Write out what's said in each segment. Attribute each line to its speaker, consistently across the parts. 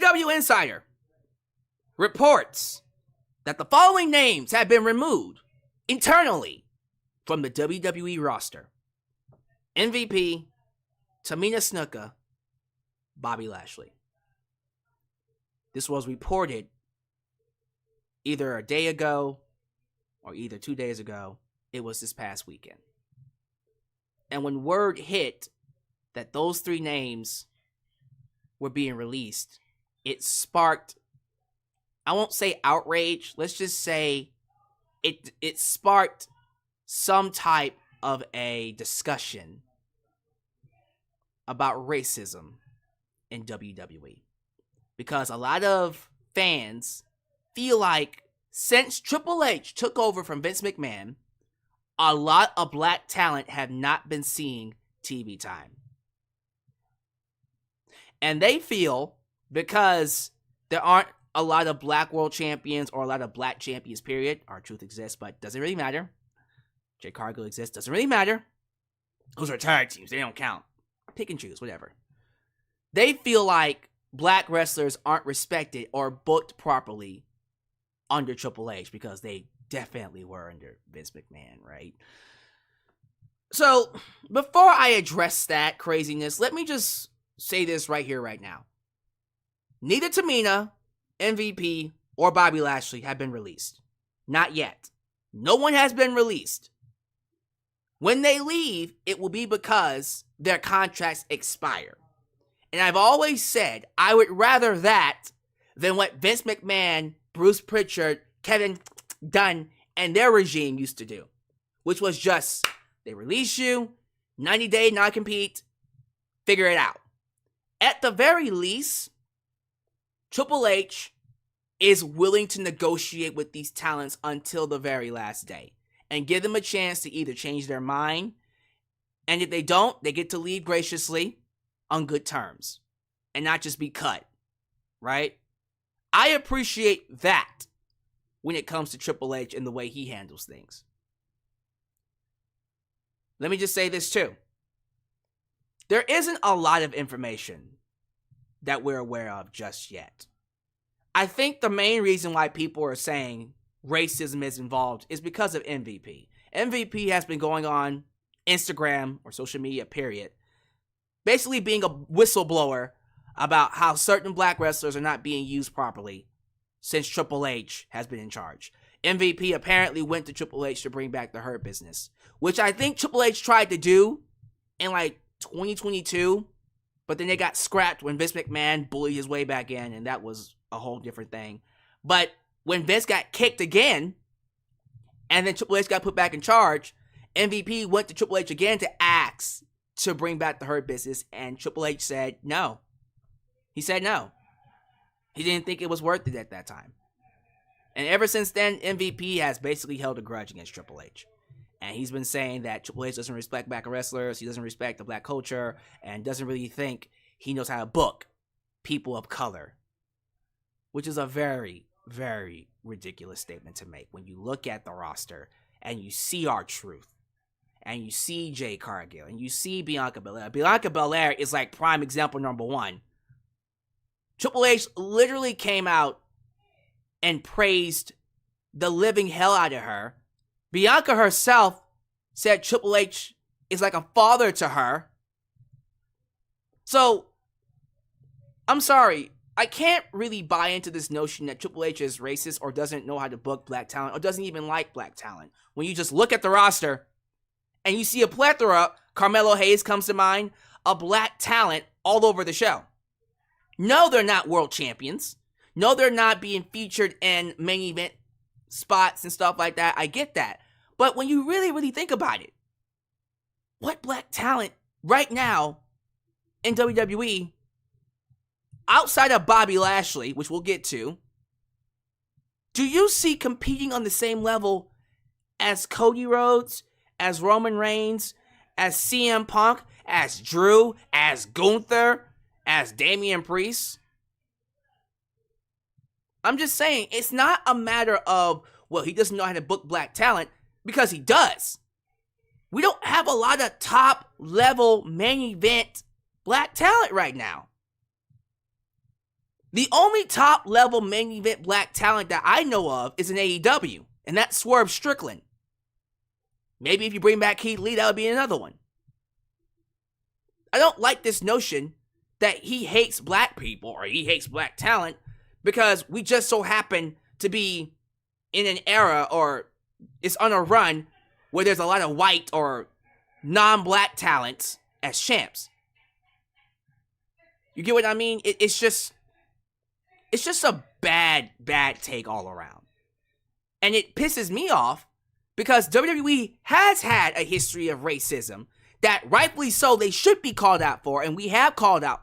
Speaker 1: PWInsider reports that the following names have been removed internally from the WWE roster. MVP, Tamina Snuka, Bobby Lashley. This was reported either a day ago or either 2 days ago. It was this past weekend. And when word hit that those three names were being released, it sparked, I won't say outrage, let's just say it sparked some type of a discussion about racism in WWE. Because a lot of fans feel like since Triple H took over from Vince McMahon, a lot of black talent have not been seeing TV time. And they feel because there aren't a lot of black world champions or a lot of black champions, period. R-Truth exists, but doesn't really matter. Jay Cargill exists, doesn't really matter. Those are tag teams, they don't count. Pick and choose, whatever. They feel like black wrestlers aren't respected or booked properly under Triple H because they definitely were under Vince McMahon, right? So, before I address that craziness, let me just say this right here, right now. Neither Tamina, MVP, or Bobby Lashley have been released. Not yet. No one has been released. When they leave, it will be because their contracts expire. And I've always said I would rather that than what Vince McMahon, Bruce Pritchard, Kevin Dunn, and their regime used to do. Which was just, they release you, 90-day non-compete, figure it out. At the very least, Triple H is willing to negotiate with these talents until the very last day. And give them a chance to either change their mind, and if they don't, they get to leave graciously on good terms. And not just be cut. Right? I appreciate that when it comes to Triple H and the way he handles things. Let me just say this too. There isn't a lot of information that we're aware of just yet. I think the main reason why people are saying racism is involved is because of MVP. MVP has been going on Instagram or social media, period, basically being a whistleblower about how certain black wrestlers are not being used properly since Triple H has been in charge. MVP apparently went to Triple H to bring back the Hurt Business, which I think Triple H tried to do in like 2022, but then they got scrapped when Vince McMahon bullied his way back in, and that was a whole different thing. But when Vince got kicked again, and then Triple H got put back in charge, MVP went to Triple H again to ask to bring back the Hurt Business, and Triple H said no. He said no. He didn't think it was worth it at that time. And ever since then, MVP has basically held a grudge against Triple H. And he's been saying that Triple H doesn't respect black wrestlers, he doesn't respect the black culture, and doesn't really think he knows how to book people of color. Which is a very, very ridiculous statement to make when you look at the roster and you see R-Truth and you see Jay Cargill and you see Bianca Belair. Bianca Belair is like prime example number one. Triple H literally came out and praised the living hell out of her. Bianca herself said Triple H is like a father to her. So, I'm sorry. I can't really buy into this notion that Triple H is racist or doesn't know how to book black talent or doesn't even like black talent. When you just look at the roster and you see a plethora, Carmelo Hayes comes to mind, of black talent all over the show. No, they're not world champions. No, they're not being featured in main event spots and stuff like that. I get that. But when you really, really think about it, what black talent right now in WWE outside of Bobby Lashley, which we'll get to, do you see competing on the same level as Cody Rhodes, as Roman Reigns, as CM Punk, as Drew, as Gunther, as Damian Priest? I'm just saying, it's not a matter of, well, he doesn't know how to book black talent, because he does. We don't have a lot of top-level main event black talent right now. The only top level main event black talent that I know of is in AEW, and that's Swerve Strickland. Maybe if you bring back Keith Lee, that would be another one. I don't like this notion that he hates black people or he hates black talent because we just so happen to be in an era or it's on a run where there's a lot of white or non-black talents as champs. You get what I mean? It's just a bad take all around. And it pisses me off because WWE has had a history of racism that rightfully so they should be called out for, and we have called out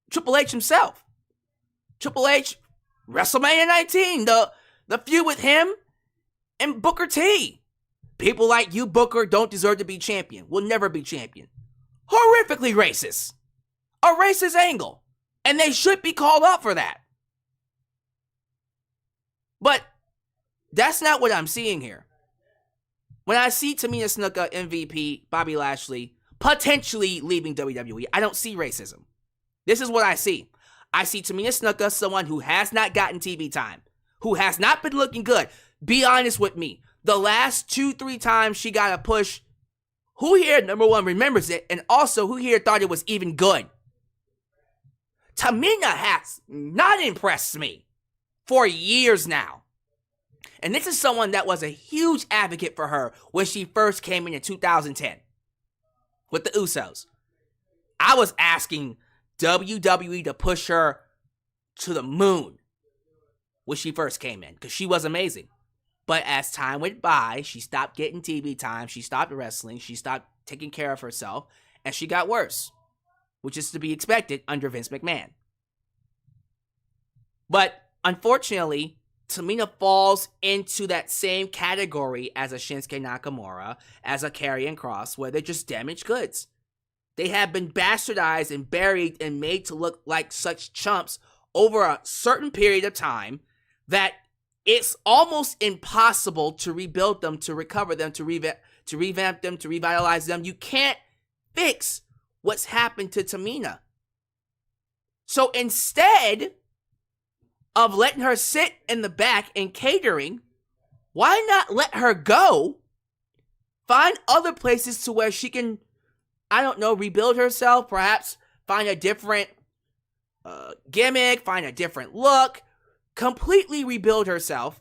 Speaker 1: Triple H himself. Triple H, WrestleMania 19, the feud with him and Booker T. People like you, Booker, don't deserve to be champion. Will never be champion. Horrifically racist. A racist angle. And they should be called out for that. But that's not what I'm seeing here. When I see Tamina Snuka, MVP, Bobby Lashley, potentially leaving WWE, I don't see racism. This is what I see. I see Tamina Snuka, someone who has not gotten TV time, who has not been looking good. Be honest with me. The last 2-3 times she got a push, who here, number one, remembers it, and also who here thought it was even good? Tamina has not impressed me for years now. And this is someone that was a huge advocate for her when she first came in 2010 with the Usos. I was asking WWE to push her to the moon when she first came in because she was amazing. But as time went by, she stopped getting TV time, she stopped wrestling, she stopped taking care of herself, and she got worse, which is to be expected under Vince McMahon. But unfortunately, Tamina falls into that same category as a Shinsuke Nakamura, as a Karrion Kross, where they're just damaged goods. They have been bastardized and buried and made to look like such chumps over a certain period of time that it's almost impossible to rebuild them, to recover them, to revamp them, to revitalize them. You can't fix what's happened to Tamina. So instead of letting her sit in the back and catering, why not let her go? Find other places to where she can, I don't know, rebuild herself, perhaps find a different gimmick, find a different look, completely rebuild herself,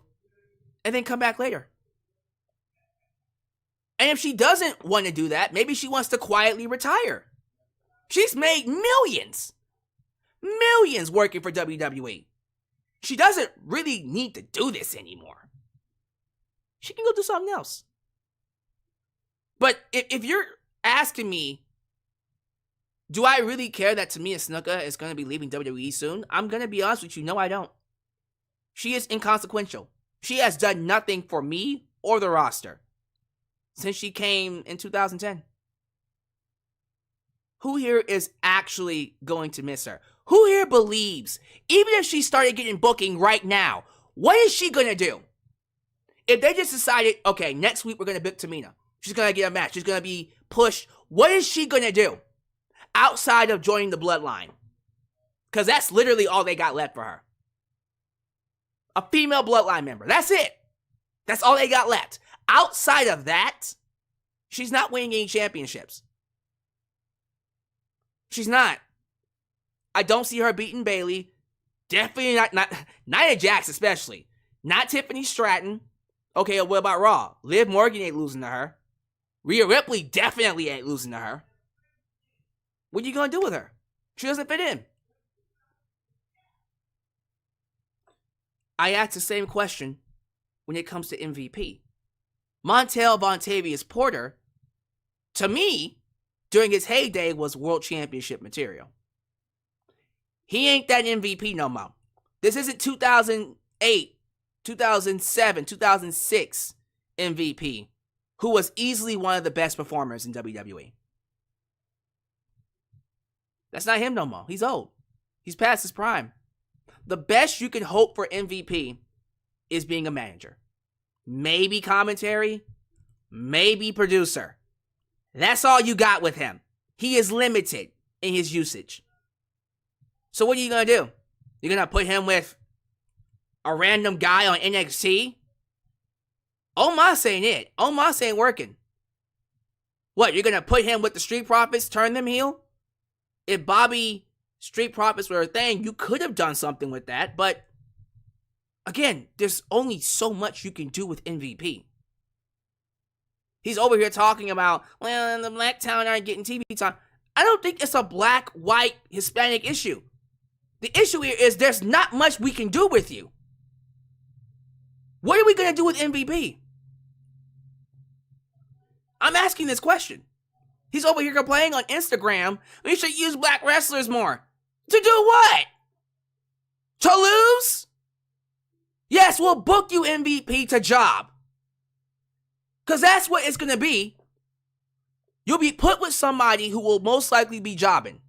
Speaker 1: and then come back later. And if she doesn't want to do that, maybe she wants to quietly retire. She's made millions working for WWE. She doesn't really need to do this anymore. She can go do something else. But if you're asking me, do I really care that Tamina Snuka is going to be leaving WWE soon? I'm going to be honest with you, no, I don't. She is inconsequential. She has done nothing for me or the roster since she came in 2010. Who here is actually going to miss her? Who here believes, even if she started getting booking right now, what is she going to do? If they just decided, okay, next week we're going to book Tamina. She's going to get a match. She's going to be pushed. What is she going to do outside of joining the bloodline? Because that's literally all they got left for her. A female bloodline member. That's it. That's all they got left. Outside of that, she's not winning any championships. She's not. I don't see her beating Bayley. Definitely not Nia Jax especially. Not Tiffany Stratton. Okay, what about Raw? Liv Morgan ain't losing to her. Rhea Ripley definitely ain't losing to her. What are you going to do with her? She doesn't fit in. I ask the same question when it comes to MVP. Montel Vontavious Porter, to me, during his heyday, was world championship material. He ain't that MVP no more. This isn't 2008, 2007, 2006 MVP, who was easily one of the best performers in WWE. That's not him no more. He's old. He's past his prime. The best you can hope for MVP is being a manager. Maybe commentary, maybe producer. That's all you got with him. He is limited in his usage. So what are you going to do? You're going to put him with a random guy on NXT? Omos ain't it. Omos ain't working. What, you're going to put him with the Street Profits, turn them heel? If Bobby Street Profits were a thing, you could have done something with that, but again, there's only so much you can do with MVP. He's over here talking about, well, the black talent aren't getting TV time. I don't think it's a black, white, Hispanic issue. The issue here is there's not much we can do with you. What are we going to do with MVP? I'm asking this question. He's over here complaining on Instagram, we should use black wrestlers more. To do what? To lose? Yes, we'll book you MVP to job. Because that's what it's going to be. You'll be put with somebody who will most likely be jobbing.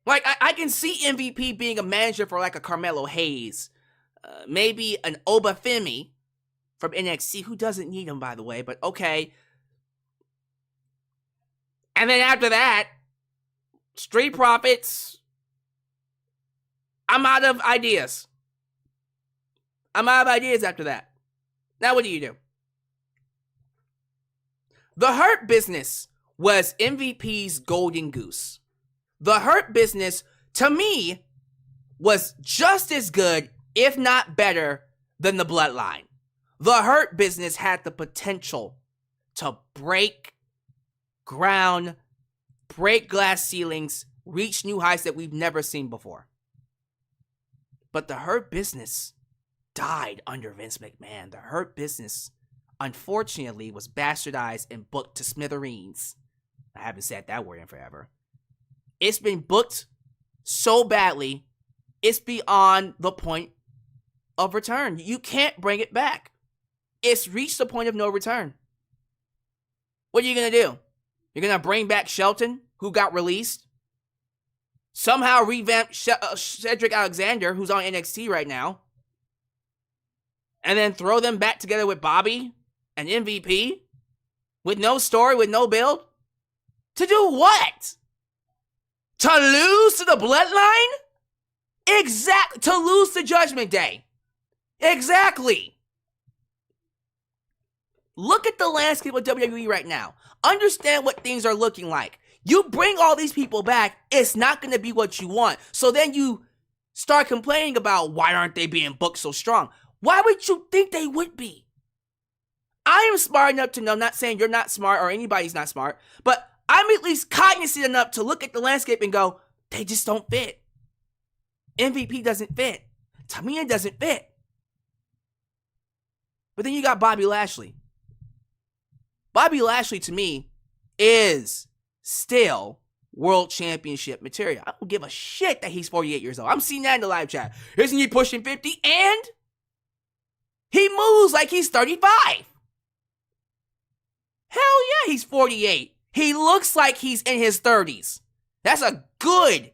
Speaker 1: Like, I can see MVP being a manager for like a Carmelo Hayes. Maybe an Obafemi from NXT, who doesn't need him, by the way, but okay. And then after that, Street Profits. I'm out of ideas. I'm out of ideas after that. Now what do? The Hurt Business was MVP's golden goose. The Hurt Business, to me, was just as good, if not better, than the Bloodline. The Hurt Business had the potential to break ground, break glass ceilings, reach new heights that we've never seen before. But the Hurt Business died under Vince McMahon. The Hurt Business, unfortunately, was bastardized and booked to smithereens. I haven't said that word in forever. It's been booked so badly, it's beyond the point of return. You can't bring it back. It's reached the point of no return. What are you going to do? You're going to bring back Shelton, who got released? Somehow revamp Cedric Alexander, who's on NXT right now? And then throw them back together with Bobby and MVP? With no story, with no build? To do what? To lose to the Bloodline? Exactly. To lose to Judgment Day. Exactly. Look at the landscape of WWE right now. Understand what things are looking like. You bring all these people back, it's not going to be what you want. So then you start complaining about why aren't they being booked so strong? Why would you think they would be? I am smart enough to know, I'm not saying you're not smart or anybody's not smart, but I'm at least cognizant enough to look at the landscape and go, they just don't fit. MVP doesn't fit. Tamina doesn't fit. But then you got Bobby Lashley. Bobby Lashley, to me, is still world championship material. I don't give a shit that he's 48 years old. I'm seeing that in the live chat. Isn't he pushing 50? And he moves like he's 35. Hell yeah, he's 48. He looks like he's in his 30s. That's a good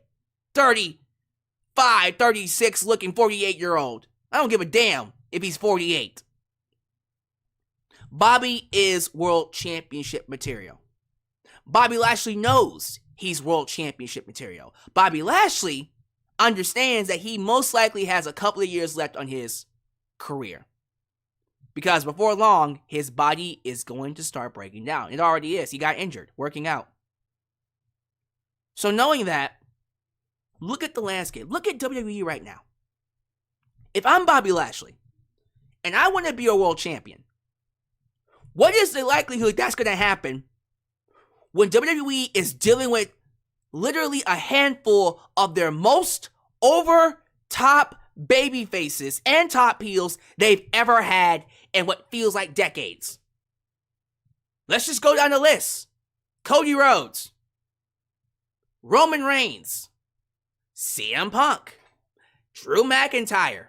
Speaker 1: 35, 36 looking 48-year-old. I don't give a damn if he's 48. Bobby is world championship material. Bobby Lashley knows he's world championship material. Bobby Lashley understands that he most likely has a couple of years left on his career. Because before long, his body is going to start breaking down. It already is. He got injured working out. So knowing that, look at the landscape. Look at WWE right now. If I'm Bobby Lashley and I want to be a world champion, what is the likelihood that's going to happen when WWE is dealing with literally a handful of their most over-top baby faces and top heels they've ever had in what feels like decades? Let's just go down the list. Cody Rhodes, Roman Reigns, CM Punk, Drew McIntyre.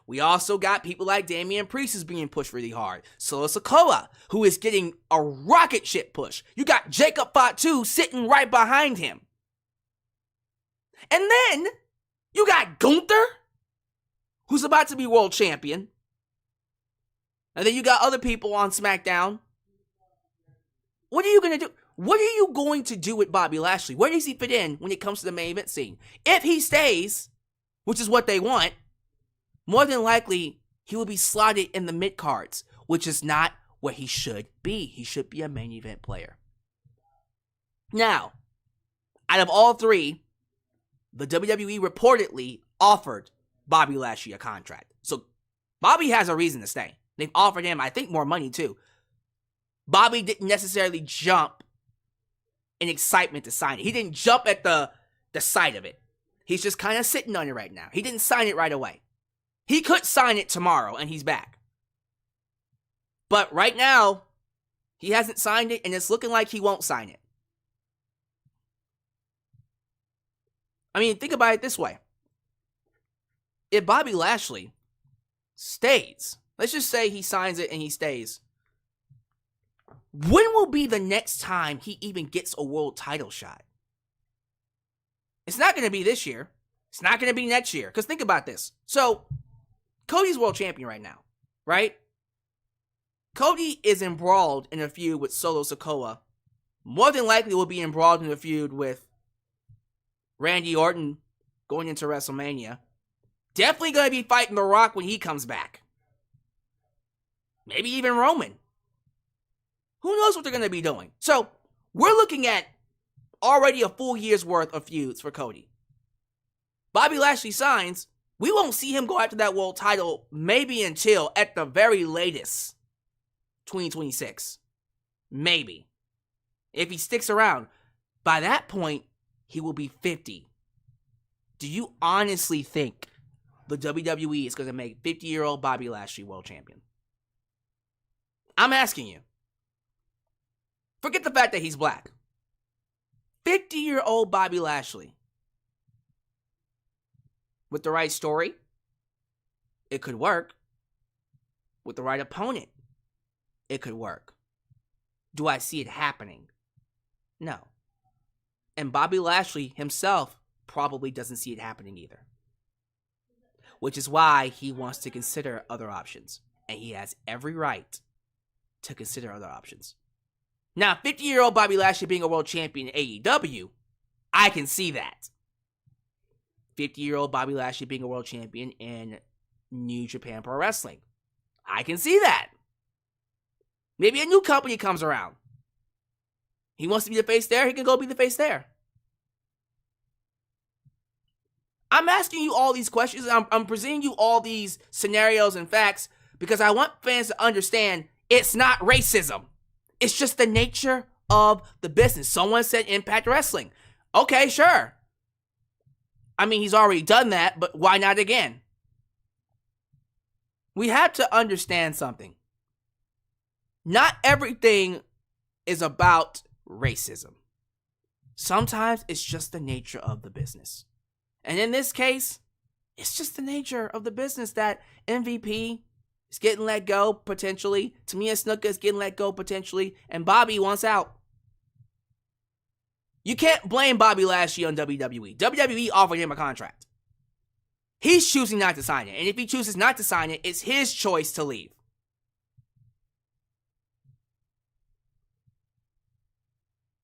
Speaker 1: We also got people like Damian Priest who's being pushed really hard. Solo Sikoa, who is getting a rocket ship push. You got Jacob Fatu sitting right behind him. And then you got Gunther, who's about to be world champion. And then you got other people on SmackDown. What are you going to do? What are you going to do with Bobby Lashley? Where does he fit in when it comes to the main event scene? If he stays, which is what they want, more than likely he will be slotted in the mid-cards, which is not where he should be. He should be a main event player. Now, out of all three, the WWE reportedly offered Bobby Lashley a contract. So Bobby has a reason to stay. They've offered him, I think, more money too. Bobby didn't necessarily jump in excitement to sign it. He didn't jump at the sight of it. He's just kind of sitting on it right now. He didn't sign it right away. He could sign it tomorrow and he's back. But right now, he hasn't signed it and it's looking like he won't sign it. I mean, think about it this way. If Bobby Lashley stays, let's just say he signs it and he stays, when will be the next time he even gets a world title shot? It's not going to be this year. It's not going to be next year. Because think about this. So, Cody's world champion right now, right? Cody is embroiled in a feud with Solo Sikoa. More than likely will be embroiled in a feud with Randy Orton going into WrestleMania. Definitely going to be fighting The Rock when he comes back. Maybe even Roman. Who knows what they're going to be doing? So, we're looking at already a full year's worth of feuds for Cody. Bobby Lashley signs. We won't see him go after that world title maybe until, at the very latest, 2026. Maybe. If he sticks around. By that point, he will be 50. Do you honestly think the WWE is going to make 50-year-old Bobby Lashley world champion? I'm asking you. Forget the fact that he's black. 50-year-old Bobby Lashley. With the right story, it could work. With the right opponent, it could work. Do I see it happening? No. And Bobby Lashley himself probably doesn't see it happening either. Which is why he wants to consider other options. And he has every right to consider other options. Now, 50-year-old Bobby Lashley being a world champion in AEW, I can see that. 50-year-old Bobby Lashley being a world champion in New Japan Pro Wrestling, I can see that. Maybe a new company comes around. He wants to be the face there, he can go be the face there. I'm asking you all these questions. I'm presenting you all these scenarios and facts because I want fans to understand it's not racism. It's just the nature of the business. Someone said Impact Wrestling. Okay, sure. I mean, he's already done that, but why not again? We have to understand something. Not everything is about racism. Sometimes it's just the nature of the business. And in this case, it's just the nature of the business that MVP is getting let go, potentially. Tamina Snuka is getting let go, potentially. And Bobby wants out. You can't blame Bobby Lashley on WWE. WWE offered him a contract. He's choosing not to sign it. And if he chooses not to sign it, it's his choice to leave.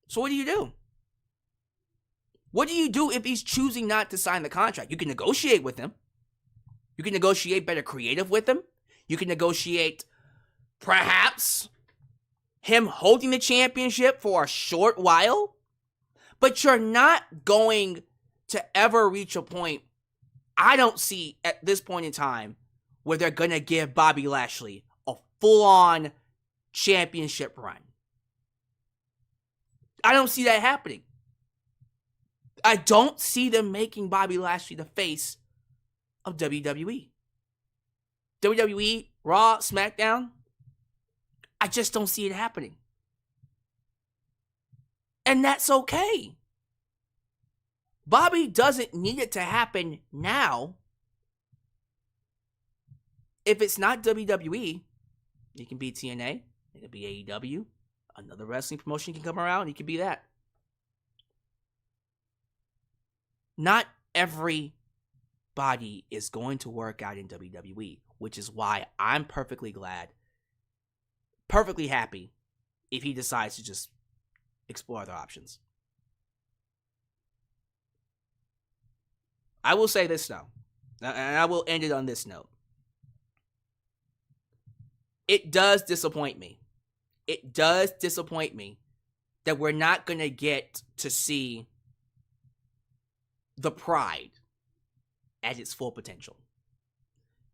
Speaker 1: So what do you do? What do you do if he's choosing not to sign the contract? You can negotiate with him. You can negotiate better creative with him. You can negotiate, perhaps, him holding the championship for a short while. But you're not going to ever reach a point, I don't see at this point in time, where they're going to give Bobby Lashley a full-on championship run. I don't see that happening. I don't see them making Bobby Lashley the face of WWE. WWE, Raw, SmackDown, I just don't see it happening. And that's okay. Bobby doesn't need it to happen now. If it's not WWE, it can be TNA, it can be AEW, another wrestling promotion can come around, it can be that. Not everybody is going to work out in WWE, which is why I'm perfectly glad, perfectly happy if he decides to just explore other options. I will say this though, and I will end it on this note. It does disappoint me. It does disappoint me that we're not going to get to see the Pride at its full potential.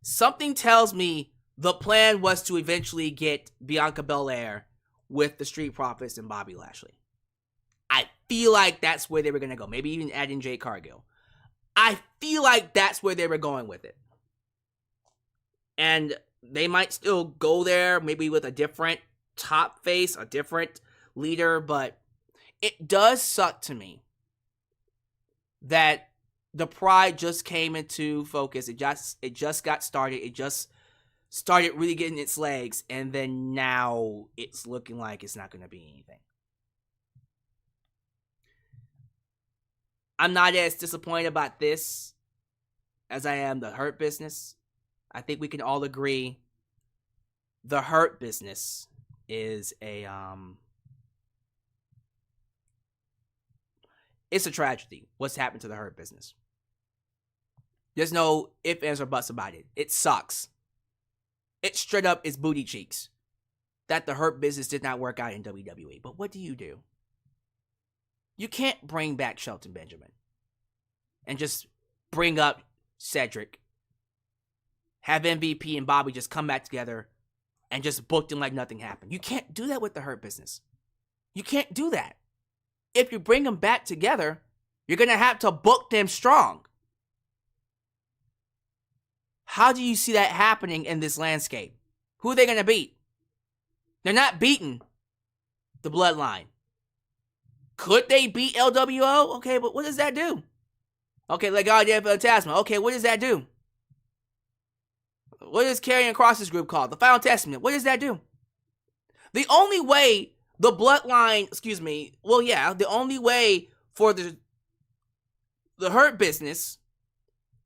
Speaker 1: Something tells me the plan was to eventually get Bianca Belair with the Street Profits and Bobby Lashley. I feel like that's where they were going to go. Maybe even add in Jade Cargill. I feel like that's where they were going with it. And they might still go there, maybe with a different top face, a different leader, but it does suck to me that the Pride just came into focus. It just got started. It just started really getting its legs, and then now it's looking like it's not going to be anything. I'm not as disappointed about this as I am the Hurt Business. I think we can all agree the Hurt Business is it's a tragedy what's happened to the Hurt Business. There's no ifs, ands, or buts about it. It sucks. It straight up is booty cheeks that the Hurt Business did not work out in WWE. But what do? You can't bring back Shelton Benjamin and just bring up Cedric, have MVP and Bobby just come back together and just book them like nothing happened. You can't do that with the Hurt Business. You can't do that. If you bring them back together, you're going to have to book them strong. How do you see that happening in this landscape? Who are they going to beat? They're not beating the Bloodline. Could they beat LWO? Okay, but what does that do? Okay, Legado del Fantasma. Okay, what does that do? What is Karrion Kross's group called? The Final Testament. What does that do? The only way the Bloodline, the only way for the Hurt Business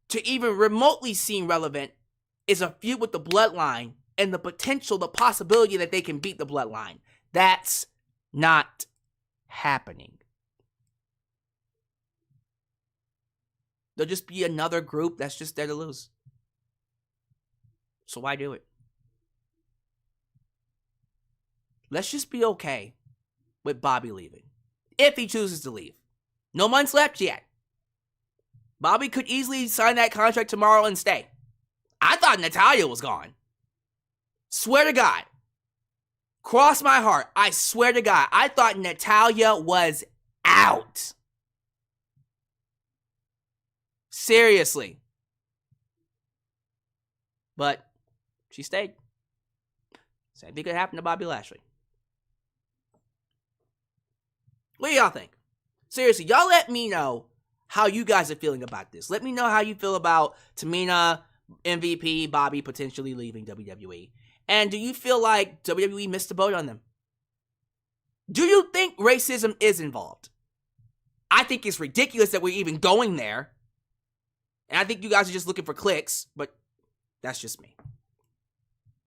Speaker 1: to even remotely seem relevant is a feud with the Bloodline and the potential, the possibility that they can beat the Bloodline. That's not happening. There'll just be another group that's just there to lose. So why do it? Let's just be okay with Bobby leaving. If he chooses to leave. No months left yet. Bobby could easily sign that contract tomorrow and stay. I thought Natalya was gone. Swear to God. Cross my heart. I swear to God. I thought Natalya was out. Seriously. But she stayed. Same thing could happen to Bobby Lashley. What do y'all think? Seriously, y'all let me know how you guys are feeling about this. Let me know how you feel about Tamina, MVP, Bobby potentially leaving WWE. And do you feel like WWE missed the boat on them? Do you think racism is involved? I think it's ridiculous that we're even going there. And I think you guys are just looking for clicks, but that's just me.